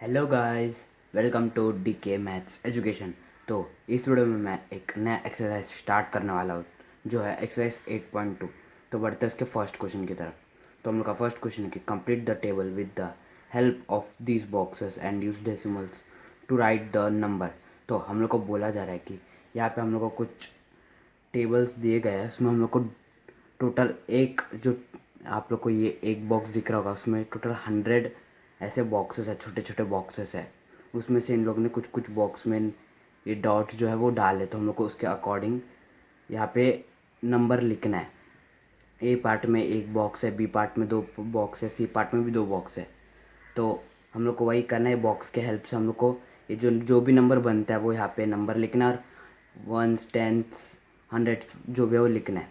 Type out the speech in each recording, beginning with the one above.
Hello guys, welcome to D K maths education. तो इस video में मैं एक नया एक्सरसाइज स्टार्ट करने वाला हूँ जो है एक्सरसाइज 8.2। तो बढ़ते हैं उसके फर्स्ट क्वेश्चन की तरफ। तो हम लोग का फर्स्ट क्वेश्चन है कि complete the table with the help of these boxes and use decimals to write the number. तो हम लोग को बोला जा रहा है कि यहाँ पे हम लोग को कुछ टेबल्स दिए गए हैं, उसमें हम लोग को टोटल एक जो आप लोग को ये एक बॉक्स दिख रहा होगा उसमें टोटल 100 ऐसे बॉक्सेस है, छोटे छोटे बॉक्सेस है। उसमें से इन लोगों ने कुछ कुछ बॉक्स में ये डॉट्स जो है वो डाले, तो हम लोग को उसके अकॉर्डिंग यहाँ पे नंबर लिखना है। ए पार्ट में एक बॉक्स है, बी पार्ट में दो बॉक्स है, सी पार्ट में भी दो बॉक्स है। तो हम लोग को वही करना है, बॉक्स के हेल्प से हम लोग को ये जो जो भी नंबर बनता है वो यहाँ पे नंबर लिखना है, और वंस टेंथ्स हंड्रेड्स जो भी है वो लिखना है।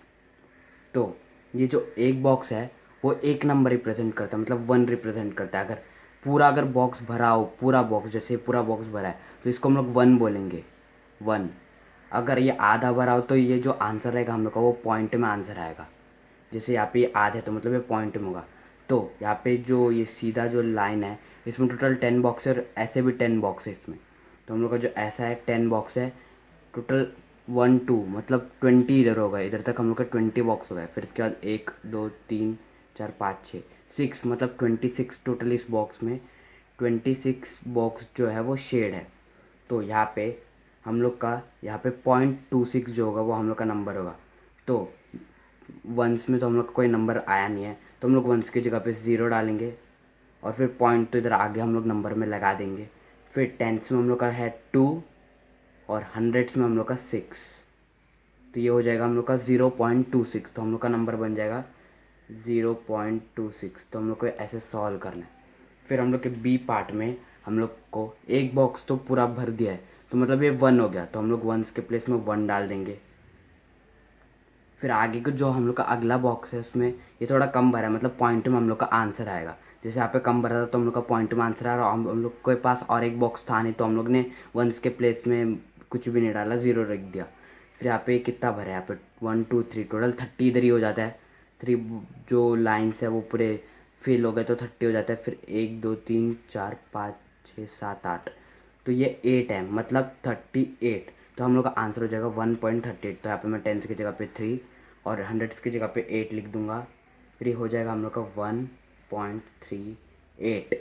तो ये जो एक बॉक्स है वो एक नंबर रिप्रेजेंट करता है, मतलब वन रिप्रेजेंट करता है। अगर बॉक्स भरा हो, पूरा बॉक्स, जैसे पूरा बॉक्स भरा है तो इसको हम लोग वन बोलेंगे, वन। अगर ये आधा भरा हो तो ये जो आंसर रहेगा हम लोग का वो पॉइंट में आंसर आएगा। जैसे यहाँ पे ये आधा है तो मतलब ये पॉइंट में होगा। तो यहाँ पे जो ये सीधा जो लाइन है इसमें टोटल 10 बॉक्स है, और ऐसे भी 10 बॉक्स है इसमें। तो हम लोग का जो ऐसा है 10 बॉक्स है टोटल, 1 2 मतलब 20 इधर हो गए, इधर तक हम लोग का 20 बॉक्स हो गए। फिर इसके बाद 1 2 3 4 5 6 मतलब 26 टोटल इस बॉक्स में। 26 बॉक्स जो है वो शेड है। तो यहाँ पे हम लोग का यहाँ पे 0.26 जो होगा वो हम लोग का नंबर होगा। तो वंस में तो हम लोग का कोई नंबर आया नहीं है, तो हम लोग वंस की जगह पे ज़ीरो डालेंगे, और फिर पॉइंट तो इधर आगे हम लोग नंबर में लगा देंगे। फिर टेंथ्स में हम लोग का है 2, और हंड्रेड्स में हम लोग का 6। तो ये हो जाएगा हम लोग का 0.26। तो हम लोग का नंबर बन जाएगा 0.26। तो हम लोग को ऐसे सॉल्व करना है। फिर हम लोग के बी पार्ट में हम लोग को एक बॉक्स तो पूरा भर दिया है, तो मतलब ये वन हो गया, तो हम लोग वंस के प्लेस में वन डाल देंगे। फिर आगे का जो हम लोग का अगला बॉक्स है उसमें ये थोड़ा कम भरा है, मतलब पॉइंट में हम लोग का आंसर आएगा। जैसे यहाँ पे कम भरा था तो हम लोग का पॉइंट में आंसर आया, और हम लोग के पास और एक बॉक्स था नहीं, तो हम लोग ने वंस के प्लेस में कुछ भी नहीं डाला, ज़ीरो रख दिया। फिर यहाँ पे कितना भरा है, यहाँ पे 1 2 3 टोटल 30 इधर ही हो जाता है। थ्री जो लाइन्स है वो पूरे फिल हो गए तो 30 हो जाता है। फिर 1 2 3 4 5 6 7 8, तो ये 8 है, मतलब 38। तो हम लोग का आंसर हो जाएगा 1.38। तो यहाँ पे मैं टेंथ की जगह पे 3 और हंड्रेड्स की जगह पे 8 लिख दूंगा। फिर ये हो जाएगा हम लोग का 1.38।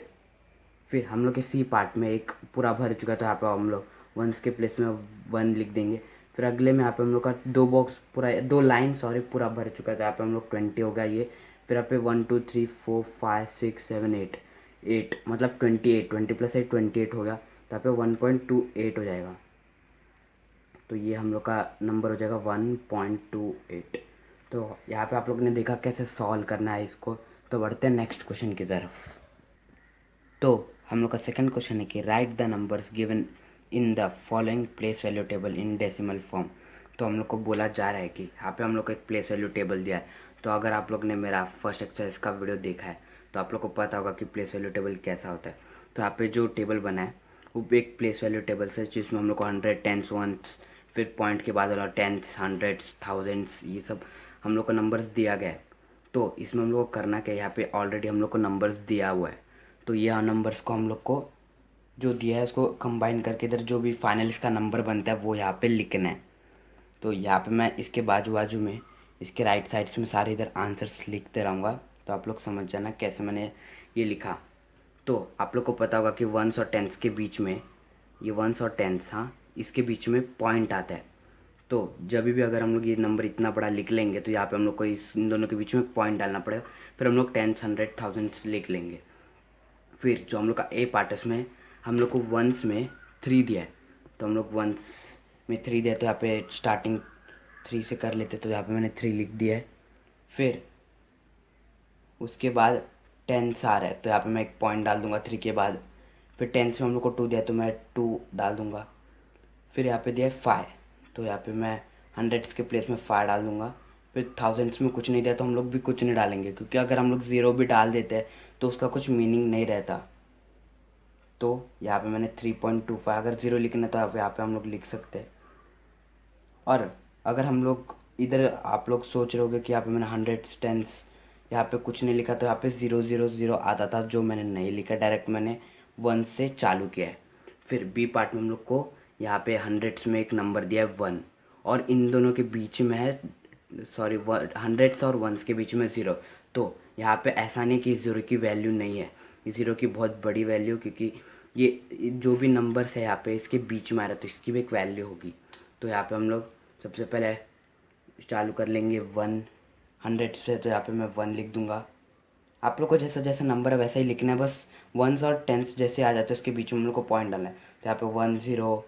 फिर हम लोग के सी पार्ट में एक पूरा भर चुका है, तो यहाँ पे हम लोग वंस के प्लेस में वन लिख देंगे। फिर अगले में यहाँ पे हम लोग का दो बॉक्स पूरा, दो लाइन सॉरी, पूरा भर चुका है, तो यहाँ पे हम लोग 20 हो गया ये। फिर यहाँ पे 1 2 3 4 5 6 7 8, 8 मतलब 28, 20 + 8 28 हो गया। तो यहाँ पे 1.28 हो जाएगा। तो ये हम लोग का नंबर हो जाएगा 1.28। तो यहाँ पे आप लोग ने देखा कैसे सॉल्व करना है इसको। तो बढ़ते हैं नेक्स्ट क्वेश्चन की तरफ। तो हम लोग का सेकंड क्वेश्चन है कि right the numbers given in the following place value table in decimal form. तो हम लोग को बोला जा रहा है कि यहाँ पे हम लोग को एक प्लेस वैल्यू टेबल दिया है। तो अगर आप लोग ने मेरा फर्स्ट एक्सरसाइज का वीडियो देखा है तो आप लोग को पता होगा कि प्लेस वैल्यू टेबल कैसा होता है। तो यहाँ पे जो टेबल बना है वो एक प्लेस वैल्यू टेबल है, जिसमें हम लोग को 100 टेंस वंस, फिर पॉइंट के बाद वाला टेंस हंड्रेड्स थाउजेंड्स, ये सब हम लोग को नंबर्स दिया गया है। तो इसमें हम लोग को करना क्या है, यहाँ पे ऑलरेडी हम लोग को नंबर्स दिया हुआ है। तो यह नंबर्स को हम लोग को जो दिया है उसको कंबाइन करके इधर जो भी फाइनल इसका नंबर बनता है वो यहाँ पे लिखना है। तो यहाँ पे मैं इसके बाजू बाजू में, इसके राइट साइड्स में सारे इधर आंसर्स लिखते रहूँगा, तो आप लोग समझ जाना कैसे मैंने ये लिखा। तो आप लोग को पता होगा कि वंस और टेंस के बीच में, ये वंस और टेंस, हाँ, इसके बीच में पॉइंट आता है। तो जब भी अगर हम लोग ये नंबर इतना बड़ा लिख लेंगे तो यहाँ पे हम लोग को इन दोनों के बीच में पॉइंट डालना पड़ेगा। फिर हम लोग टेंस हंड्रेड थाउजेंड्स लिख लेंगे। फिर जो हम लोग का ए पार्ट है उसमें हम लोग को वंस में 3 दिया है, तो हम लोग वंस में 3 दिया, तो यहाँ पे स्टार्टिंग 3 से कर लेते, तो यहाँ पे मैंने 3 लिख दिया है। फिर उसके बाद टेंस आ रहा है तो यहाँ पे मैं एक पॉइंट डाल दूंगा 3 के बाद। फिर टेंस में हम लोग को 2 दिया तो मैं 2 डाल दूंगा। फिर यहाँ पे दिया है 5, तो यहाँ पे मैं हंड्रेड्स के प्लेस में 5 डाल दूंगा। फिर थाउजेंड्स में कुछ नहीं दिया तो हम लोग भी कुछ नहीं डालेंगे, क्योंकि अगर हम लोग ज़ीरो भी डाल देते हैं तो उसका कुछ मीनिंग नहीं रहता। तो यहाँ पे मैंने 3.25, अगर ज़ीरो लिखना तो यहाँ पे हम लोग लिख सकते हैं। और अगर हम लोग इधर, आप लोग सोच रहे होगे कि यहाँ पे मैंने हंड्रेड्स टेंस यहाँ पे कुछ नहीं लिखा, तो यहाँ पे 0 0 0 आता था, जो मैंने नहीं लिखा, डायरेक्ट मैंने वन से चालू किया है। फिर बी पार्ट में हम लोग को यहाँ पे हंड्रेड्स में एक नंबर दिया है 1, और इन दोनों के बीच में है, सॉरी, हंड्रेड्स और वंस के बीच में 0। तो यहाँ पे ऐसा नहीं कि ज़ीरो की वैल्यू नहीं है, ये ज़ीरो की बहुत बड़ी वैल्यू, क्योंकि ये जो भी नंबर्स है यहाँ पे इसके बीच में आ रहा है तो इसकी भी एक वैल्यू होगी। तो यहाँ पे हम लोग सबसे पहले चालू कर लेंगे 100 से, तो यहाँ पे मैं 1 लिख दूंगा। आप लोग को जैसा जैसा नंबर है वैसा ही लिखना है, बस वंस और टेंस जैसे आ जाते हैं उसके बीच में हम लोग को पॉइंट डालना है। तो यहाँ पे 10,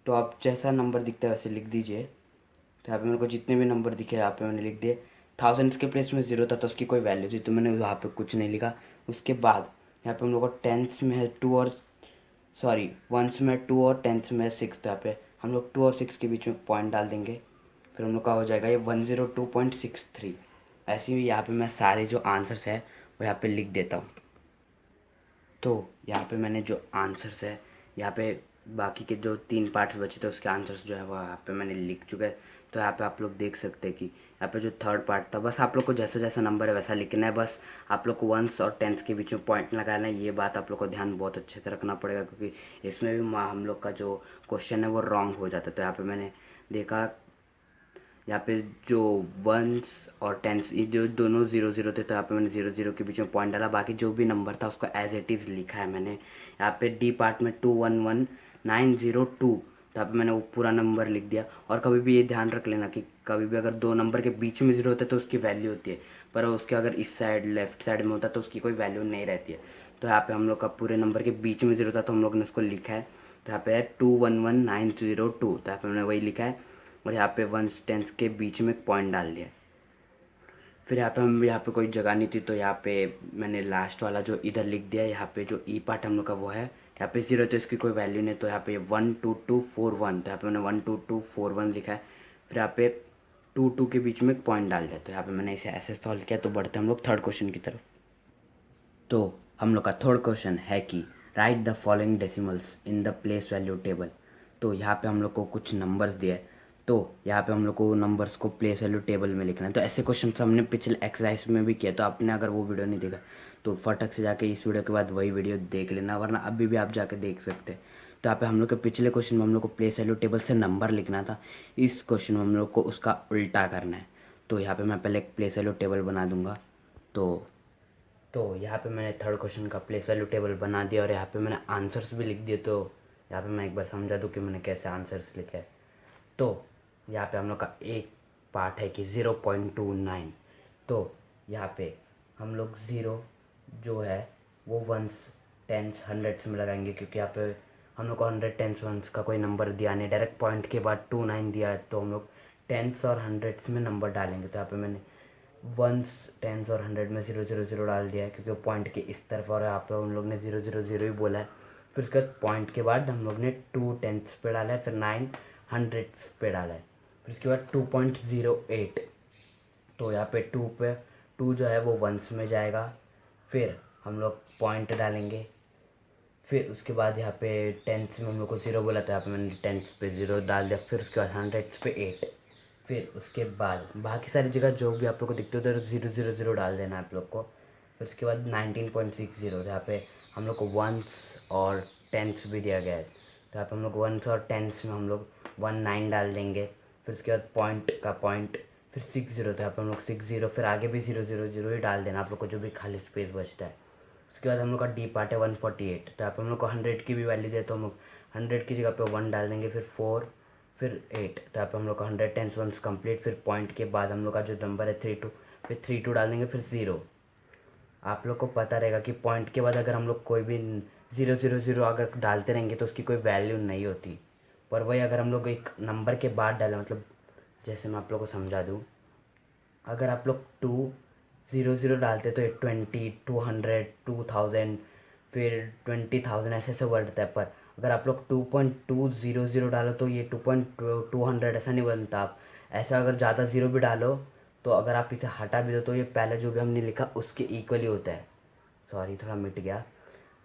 तो आप जैसा नंबर दिखता है वैसे लिख दीजिए। तो यहाँ पे मेरे को जितने भी नंबर दिखे यहाँ पे मैंने लिख दिए। थाउजेंड्स के प्लेस में 0 था तो उसकी कोई वैल्यू थी तो मैंने वहाँ पे कुछ नहीं लिखा। उसके बाद यहाँ पे हम लोग को टेंस में है 2 और सॉरी वंस में 2 और टेंस में 6, तो यहाँ पे हम लोग 2 और 6 के बीच में पॉइंट डाल देंगे। फिर हम लोग का हो जाएगा ये 102.63। ऐसे ही यहाँ पे मैं सारे जो आंसर्स है वो यहाँ पे लिख देता हूँ। तो यहाँ पे मैंने जो आंसर्स है यहाँ पे बाकी के जो 3 पार्ट्स बचे थे उसके आंसर्स जो है वो यहाँ पे मैंने लिख चुका है। तो यहाँ पे आप लोग देख सकते हैं कि यहाँ पे जो थर्ड पार्ट था बस आप लोग को जैसा जैसा नंबर है वैसा लिखना है, बस आप लोग को वंस और टेंस के बीच में पॉइंट लगाना है। ये बात आप लोग को ध्यान बहुत अच्छे से रखना पड़ेगा, क्योंकि इसमें भी हम लोग का जो क्वेश्चन है वो रॉन्ग हो जाता है। तो यहाँ पे मैंने देखा यहाँ पे जो वंस और टेंस ये जो दोनों 0 0 थे तो यहाँ पे मैंने 0 0 के बीच में पॉइंट डाला। बाकी जो भी नंबर था उसको एज इट इज़ लिखा है मैंने। यहाँ पे डी पार्ट में 211902, तो यहाँ पे मैंने वो पूरा नंबर लिख दिया। और कभी भी ये ध्यान रख लेना कि कभी भी अगर दो नंबर के बीच में 0 होता है तो उसकी वैल्यू होती है, पर उसके अगर इस साइड लेफ्ट साइड में होता है तो उसकी कोई वैल्यू नहीं रहती है। तो यहाँ पे हम लोग का पूरे नंबर के बीच में 0 था तो हम लोग ने उसको लिखा है। तो यहाँ पे है 211902, तो यहाँ पे मैंने वही लिखा है और यहाँ पे वंस टेंस के बीच में एक पॉइंट डाल दिया। फिर यहाँ पे कोई जगह नहीं थी तो यहाँ पे मैंने लास्ट वाला जो इधर लिख दिया। यहाँ पे जो ई पार्ट हम लोग का वो है, यहाँ पे 0 तो इसकी कोई वैल्यू नहीं, तो यहाँ पे 12241, तो यहाँ पे मैंने 12241 लिखा है। फिर यहाँ पे 2 के बीच में एक पॉइंट डाल दिया। तो यहाँ पे मैंने इसे ऐसे सॉल्व किया। तो बढ़ते हम लोग थर्ड क्वेश्चन की तरफ। तो हम लोग का थर्ड क्वेश्चन है कि right the following decimals in the place value table. तो यहाँ पे हम लोग को कुछ नंबर्स दिए हैं, तो यहाँ पे हम लोग को नंबर्स को प्लेस वैल्यू टेबल में लिखना है। तो ऐसे क्वेश्चन हमने पिछले एक्सरसाइज में भी किया, तो आपने अगर वो वीडियो नहीं देखा तो फटक से जाके इस वीडियो के बाद वही वीडियो देख लेना, वरना अभी भी आप जाके देख सकते हैं। तो यहाँ पे हम लोग के पिछले क्वेश्चन में हम लोग को प्लेस वैल्यू टेबल से नंबर लिखना था, इस क्वेश्चन में हम लोग को उसका उल्टा करना है। तो यहाँ पे मैं पहले एक प्लेस वैल्यू टेबल बना दूंगा। तो यहाँ पे मैंने थर्ड क्वेश्चन का प्लेस वैल्यू टेबल बना दिया और यहाँ पे मैंने आंसर्स भी लिख दिए। तो यहाँ पे मैं एक बार समझा दूँ कि मैंने कैसे आंसर्स लिखे हैं। तो यहाँ पे हम लोग का एक पार्ट है कि 0.29, तो यहाँ पे हम लोग 0 जो है वो वंस टेंस हंड्रेड्स में लगाएंगे, क्योंकि यहाँ पे हम लोग को 100 टेंस वंस का कोई नंबर दिया नहीं, डायरेक्ट पॉइंट के बाद 29 दिया है, तो हम लोग टेंस और हंड्रेड्स में नंबर डालेंगे। तो यहाँ पे मैंने वंस टेंस और 100 में 0 0 0 डाल दिया है, क्योंकि पॉइंट के इस तरफ और यहाँ पे हम लोग ने 0 0 0 ही बोला है। फिर उसके बाद पॉइंट के बाद हम लोग ने 2 टेंस पे डाला है, फिर 9 हंड्रेड्स पे डाला है, फिर उसके बाद 2.08। तो यहाँ पे 2 जो है वो वंस में जाएगा, फिर हम लोग पॉइंट डालेंगे। फिर उसके बाद यहाँ पे टेंस में हम लोग को 0 बोला था, यहाँ पे मैंने टेंस पे 0 डाल दिया। फिर उसके बाद हंड्रेड्स पे 8। फिर उसके बाद बाकी सारी जगह जो भी आप लोग को दिखते हो तो 0 0 0 डाल देना है आप लोग को। फिर उसके बाद 19.60, जहाँ पे हम लोग को वंस और टेंस भी दिया गया है, तो यहाँ पे हम लोग वंस और टेंस में हम लोग 19 डाल देंगे। फिर उसके बाद पॉइंट का पॉइंट, फिर 60, तो यहाँ पे हम लोग 60, फिर आगे भी 0 0 0 ही डाल देना आप लोग को जो भी खाली स्पेस बचता है। उसके बाद हम लोग का डी पार्ट है 148, तो यहाँ पे हम लोग को 100 की भी वैल्यू दे, तो हम लोग 100 की जगह पे 1 डाल देंगे, फिर 4, फिर 8, तो यहाँ पे हम लोग का 100 टेंस वंस कंप्लीट। फिर पॉइंट के बाद हम लोग का जो नंबर है 32, फिर 32 डाल देंगे, फिर 0। आप लोग को पता रहेगा कि पॉइंट के बाद अगर हम लोग कोई भी 0 0 0 अगर डालते रहेंगे तो उसकी कोई वैल्यू नहीं होती, पर वही अगर हम लोग एक नंबर के बाद डालें, मतलब जैसे मैं आप लोग को समझा दूँ, अगर आप लोग 200 डालते तो 20, 200, 2000, फिर 20,000 ऐसे ऐसे बढ़ता है। पर अगर आप लोग 2.200 डालो तो ये 2.200 ऐसा नहीं बनता। आप ऐसा अगर ज़्यादा ज़ीरो भी डालो तो अगर आप इसे हटा भी दो तो ये पहले जो भी हमने लिखा उसके इक्वल ही होता है। सॉरी थोड़ा मिट गया,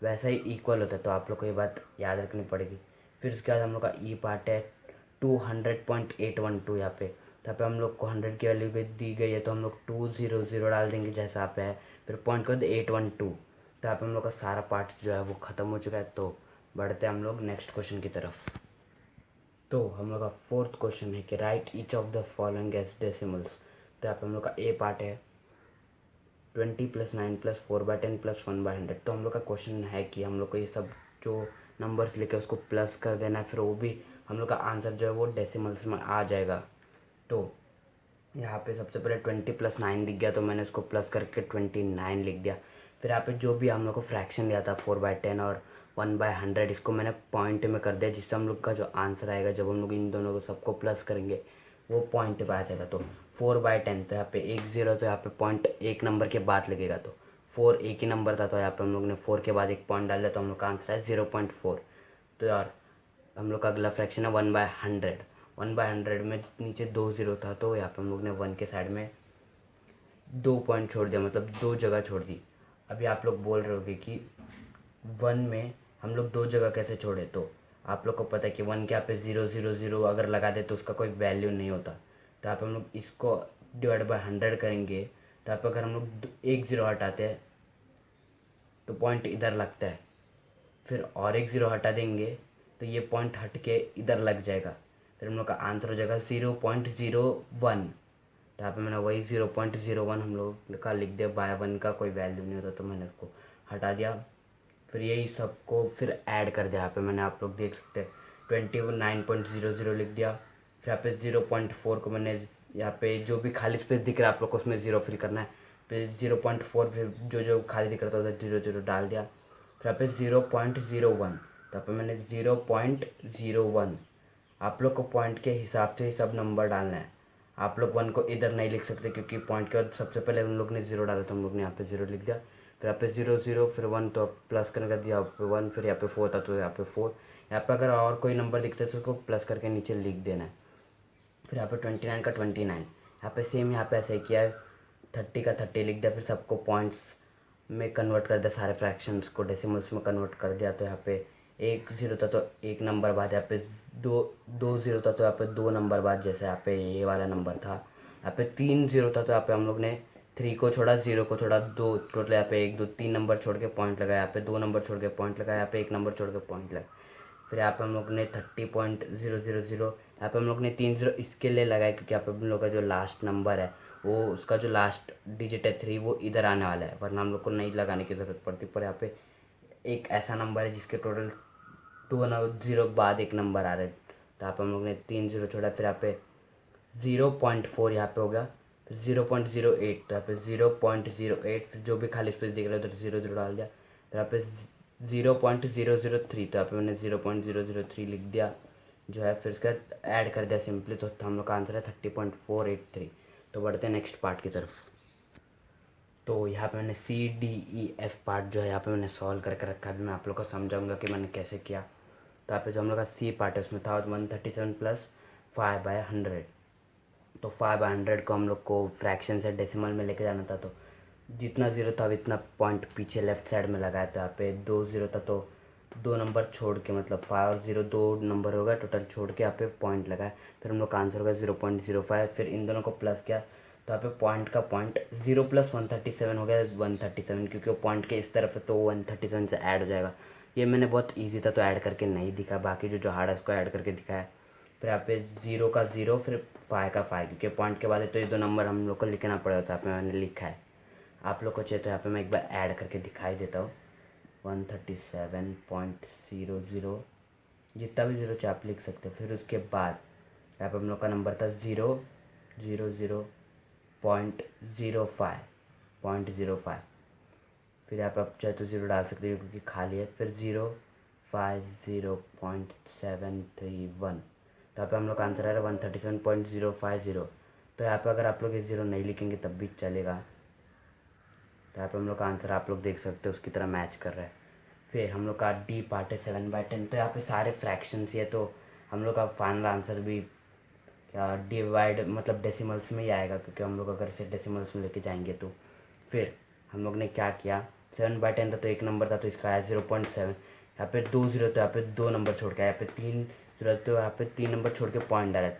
वैसा ही इक्वल होता है, तो आप लोग को ये बात याद रखनी पड़ेगी। फिर उसके बाद हम लोग का ई पार्ट है 200.812, यहाँ पे हम लोग को 100 की वैल्यू दी गई है, तो हम लोग 200 डाल देंगे जैसा आप है। फिर पॉइंट कर दे 812, तो यहाँ पे हम लोग का सारा पार्ट जो है वो ख़त्म हो चुका है। तो बढ़ते हैं हम लोग नेक्स्ट क्वेश्चन की तरफ। तो हम लोग का फोर्थ क्वेश्चन है कि write each of the following as decimals. तो यहाँ पे हम लोग का ए पार्ट है 20 + 9 + 4/10 + 1/100। तो हम लोग का क्वेश्चन है कि हम लोग को ये सब जो नंबर्स लिखे उसको प्लस कर देना है, फिर वो भी हम लोग का आंसर जो है वो डेसिमल्स में आ जाएगा। तो यहाँ पे सबसे पहले 20 + 9 दिख गया, तो मैंने उसको प्लस करके 29 लिख दिया। फिर यहाँ पे जो भी हम लोग को फ्रैक्शन दिया था 4/10 और 1/100, इसको मैंने पॉइंट में कर दिया, जिससे हम लोग का जो आंसर आएगा जब हम लोग इन दोनों को सबको प्लस करेंगे वो पॉइंट पे आ जाएगा। तो 4/10, तो यहाँ पे 1 0, तो यहाँ पे पॉइंट एक नंबर के बाद लगेगा। तो 4 एक ही नंबर था, तो यहाँ पे हम लोग ने 4 के बाद एक पॉइंट डाल दिया, तो हम लोग का आंसर है 0.4। तो यार हम लोग का अगला फ्रैक्शन है 1/100। 1/100 में नीचे 2 0 था, तो यहाँ पे हम लोग ने 1 के साइड में 2 पॉइंट छोड़ दिया, मतलब 2 जगह छोड़ दी। अभी आप लोग बोल रहे होगे कि 1 में हम लोग 2 जगह कैसे छोड़े। तो आप लोग को पता है कि 1 के यहाँ पे 0 0 0 अगर लगा दे तो उसका कोई वैल्यू नहीं होता। तो यहाँ पे हम लोग इसको /100 करेंगे, तो यहाँ पे अगर हम लोग 1 0 हटाते हैं तो पॉइंट इधर लगता है, फिर और 1 0 हटा देंगे तो ये पॉइंट हट के इधर लग जाएगा, फिर हम लोग का आंसर हो जाएगा 0.01। तो यहाँ पे मैंने वही 0.01 हम लोग का लिख दिया, बाय 1 का कोई वैल्यू नहीं होता, तो मैंने उसको हटा दिया। फिर यही सबको फिर ऐड कर दिया। यहाँ पे मैंने, आप लोग देख सकते हैं 29.00 लिख दिया। फिर यहाँ पे 0.4 को मैंने, यहाँ पे जो भी खाली स्पेस दिख रहा है आप लोग को उसमें 0 फिल करना है। फिर 0.4, फिर जो जो खाली दिख रहा था उधर 0 0 डाल दिया। फिर यहाँ पे 0.01, तो यहाँ पे मैंने 0.01। आप लोग को पॉइंट के हिसाब से ही सब नंबर डालना है। आप लोग 1 को इधर नहीं लिख सकते, क्योंकि पॉइंट के बाद सबसे पहले हम लोग ने 0 डाला, तो हम लोग ने यहाँ पे 0 लिख दिया। फिर यहाँ पे 0 0, फिर 1, तो प्लस करने का दिया यहाँ पे 1, फिर यहाँ पे 4 था तो यहाँ पे 4। यहाँ पे अगर और कोई नंबर दिखता है तो उसको प्लस करके नीचे लिख देना है। फिर यहाँ पे 29 का 29, यहाँ पे सेम यहाँ पे ऐसे ही किया है, 30 का 30 लिख दिया। फिर सबको पॉइंट्स में कन्वर्ट कर दिया, सारे फ्रैक्शंस को डेसिमल्स में कन्वर्ट कर दिया। तो यहाँ पे 1 0 था तो 1 नंबर बाद, यहाँ पे 2 0 था तो यहाँ पे 2 नंबर बाद, जैसे यहाँ पे ये वाला नंबर था। यहाँ पे 3 0 था तो यहाँ पे हम लोग ने 3 को छोड़ा, 0 को छोड़ा, 2 टोटल यहाँ पे 1 2 3 नंबर छोड़ के पॉइंट लगाया, यहाँ पे 2 नंबर छोड़ के पॉइंट लगाया, यहाँ पे 1 नंबर छोड़ के पॉइंट लगाया। फिर यहाँ पे हम लोग ने 30.000, यहाँ पे हम लोग ने 3 0 इसके लिए लगाया क्योंकि यहाँ पे हम लोग का जो लास्ट नंबर है वो, उसका जो लास्ट डिजिट है 3, वो इधर आने वाला है, वरना हम लोग को नहीं लगाने की ज़रूरत पड़ती। पर यहाँ पे एक ऐसा नंबर है जिसके टोटल 2 0 बाद एक नंबर आ रहा है, तो यहाँ पे हम लोग ने 3 0 छोड़ा। फिर यहाँ पे 0.4 यहाँ पे हो गया, फिर 0.08, तो यहाँ पे 0.08, फिर जो भी खाली स्पेस दिख रहा है उधर 0 0 डाल दिया। फिर यहाँ पे 0.003, तो यहाँ पे मैंने 0.003 लिख दिया जो है, फिर उसका ऐड कर दिया सिंपली, तो हम लोग का आंसर है 30.483। तो बढ़ते हैं नेक्स्ट पार्ट की तरफ। तो यहाँ पे मैंने CDEF पार्ट जो है यहाँ पे मैंने सॉल्व करके रखा है। अभी मैं आप लोग को समझाऊंगा कि मैंने कैसे किया। तो यहाँ पे जो हम लोग का C पार्ट है उसमें था 137 + 5/100। तो 5/100 को हम लोग को फ्रैक्शन से डेसिमल में लेके जाना था, तो जितना 0 था इतना पॉइंट पीछे लेफ्ट साइड में लगाया। तो यहाँ पे 2 0 था तो 2 नंबर छोड़ के, मतलब 5 और 0 2 नंबर होगा टोटल, छोड़ के यहाँ पे पॉइंट लगाया। फिर हम लोग का आंसर होगा 0.05। फिर इन दोनों को प्लस किया, तो यहाँ पे पॉइंट का पॉइंट 0 + 137 हो गया 137, क्योंकि वो पॉइंट के इस तरफ है तो 137 से ऐड हो जाएगा। ये मैंने बहुत ईजी था तो ऐड करके नहीं दिखा, बाकी जो हार्ड है उसको ऐड करके दिखाया। फिर यहाँ पे 0 का 0, फिर 5 का 5, क्योंकि पॉइंट के बाद है तो ये 2 नंबर हम लोग को लिखना पड़ेगा, तो यहाँ पे मैंने लिखा है। आप लोग को चाहिए तो यहाँ पे मैं एक बार ऐड करके दिखाई देता हूँ। 137.00, जितना भी 0 चाहे आप लिख सकते हो। फिर उसके बाद यहाँ पे हम लोग का नंबर था 0.05। फिर यहाँ पे आप चाहे तो 0 डाल सकते हो क्योंकि खाली है। फिर 050.731, तो यहाँ पे हम लोग का आंसर आ रहा है 137.050। तो यहाँ पे अगर आप लोग ये 0 नहीं लिखेंगे तब भी चलेगा। तो यहाँ पे हम लोग का आंसर आप लोग देख सकते हो उसकी तरह मैच कर रहा है। फिर हम लोग का D पार्ट है 7/10। तो यहाँ पे सारे फ्रैक्शंस ही है, तो हम लोग का फाइनल आंसर भी डिवाइड मतलब डेसिमल्स में ही आएगा, क्योंकि हम लोग अगर इसे डेसिमल्स में लेके जाएंगे तो। फिर हम लोग ने क्या किया, 7/10 था तो एक नंबर था तो इसका आया 0.7। यहाँ पे 2 0 तो यहाँ पे 2 नंबर छोड़ के, यहाँ पे 3 0 तो यहाँ पे 3 नंबर छोड़ के पॉइंट डाला,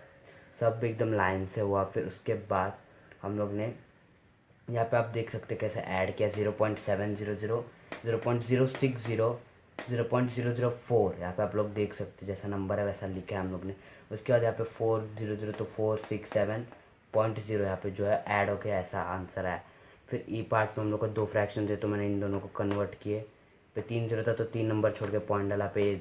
सब एकदम लाइन से हुआ। फिर उसके बाद हम लोग ने यहाँ पे आप देख सकते हैं कैसे ऐड किया, 0.700, 0.060 0.004 यहाँ पे आप लोग देख सकते हैं, जैसा नंबर है वैसा लिखा है हम लोग ने। उसके बाद यहाँ पे 400 तो 467.0 यहाँ पे जो है ऐड हो गया, ऐसा आंसर है। फिर ई पार्ट में हम लोग को 2 फ्रैक्शन थे तो मैंने इन दोनों को कन्वर्ट किए। पे 3 0 था तो 3 नंबर छोड़ के पॉइंट डाला, पे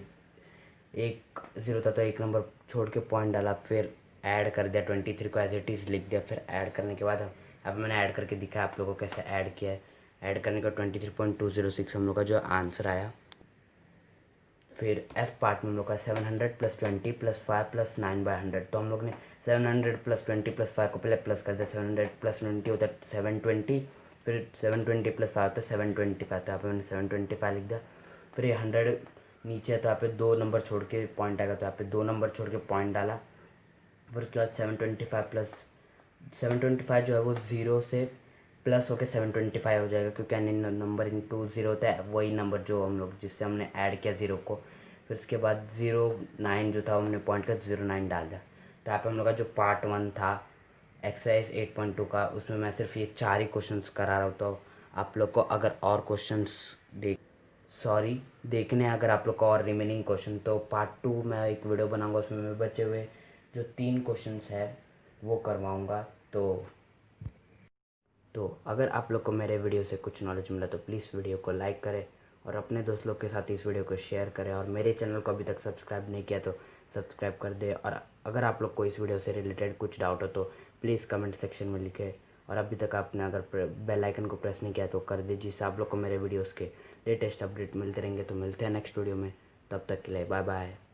1 0 था तो 1 नंबर छोड़ के पॉइंट डाला, फिर ऐड कर दिया 23 को एज इट इज़ लिख दिया। फिर ऐड करने के बाद अब मैंने ऐड करके दिखाया आप लोगों को कैसे ऐड किया है। ऐड करने का 23.206 हम लोग का जो आंसर आया। फिर एफ पार्ट में हम लोग का 700 + 20 + 5 + 9/100, तो हम लोग ने 700 + 20 + 5 को पहले प्लस कर दिया। 700 + 20 होता है 720, फिर 720 + 5 तो 725, तो यहाँ पे मैंने 725 लिख दिया। फिर ये 100 नीचे है तो यहाँ पे 2 नंबर छोड़ के पॉइंट आएगा, तो यहाँ पे 2 नंबर छोड़ के पॉइंट डाला। फिर उसके बाद 725 जो है वो 0 से प्लस होकर 725 हो जाएगा, क्योंकि अन्य नंबर इंटू 0 होता है, वही नंबर जो हम लोग जिससे हमने ऐड किया 0 को। फिर उसके बाद 09 जो था हमने पॉइंट का 09 डाल दिया। तो यहाँ पे हम लोग का जो पार्ट 1 था एक्सरसाइज 8.2 का, उसमें मैं सिर्फ ये 4 ही क्वेश्चंस करा रहा हूँ। तो आप लोग को अगर और क्वेश्चंस देखने हैं, अगर आप लोग को और रिमेनिंग क्वेश्चन, तो पार्ट 2 मैं एक वीडियो बनाऊंगा, उसमें मैं बचे हुए जो 3 क्वेश्चंस है वो करवाऊंगा। तो अगर आप लोग को मेरे वीडियो से कुछ नॉलेज मिला तो प्लीज़ वीडियो को लाइक करें और अपने दोस्त लोग के साथ इस वीडियो को शेयर करें, और मेरे चैनल को अभी तक सब्सक्राइब नहीं किया तो सब्सक्राइब कर दे। और अगर आप लोग को इस वीडियो से रिलेटेड कुछ डाउट हो तो प्लीज़ कमेंट सेक्शन में लिखें। और अभी तक आपने अगर बेल आइकन को प्रेस नहीं किया तो कर दीजिए, जिससे आप लोग को मेरे वीडियोज़ के लेटेस्ट अपडेट मिलते रहेंगे। तो मिलते हैं नेक्स्ट वीडियो में, तब तक के लिए बाय बाय।